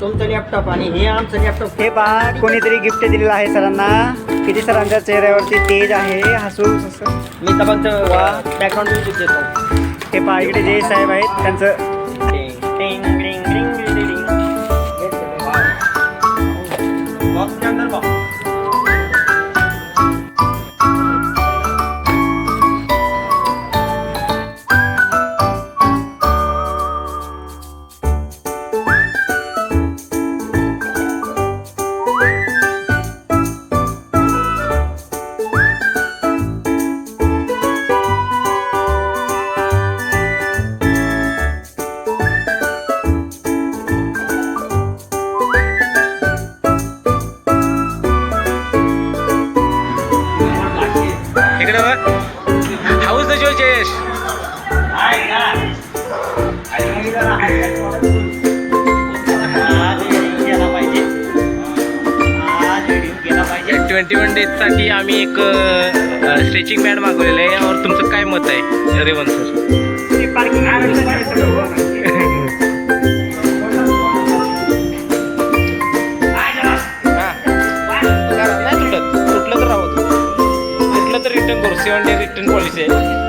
तुमचं लॅपटॉप आणि हे आमचं लॅपटॉप. हे पहा कोणीतरी गिफ्ट दिलेलं आहे सरांना. किती सरांच्या चेहऱ्यावरती तेज आहे, हसू मी तर फक्त बॅकग्राऊंड म्युझिक देतो. हे पहा इकडे जे साहेब आहेत त्यांचं ting ting ring ring ring ring. Box के अंदर बॉक्स. इकडे बघ हाऊस द शो जयेश. पाहिजे 21 डेजसाठी आम्ही एक स्ट्रेचिंग बँड मागवलेलं आहे. और तुमचं काय मत आहे रेवंत सर? नाही तुटत, तुटलं तर राहू, तुटलं तर रिटर्न करू. 7 डे रिटर्न पॉलिसी आहे.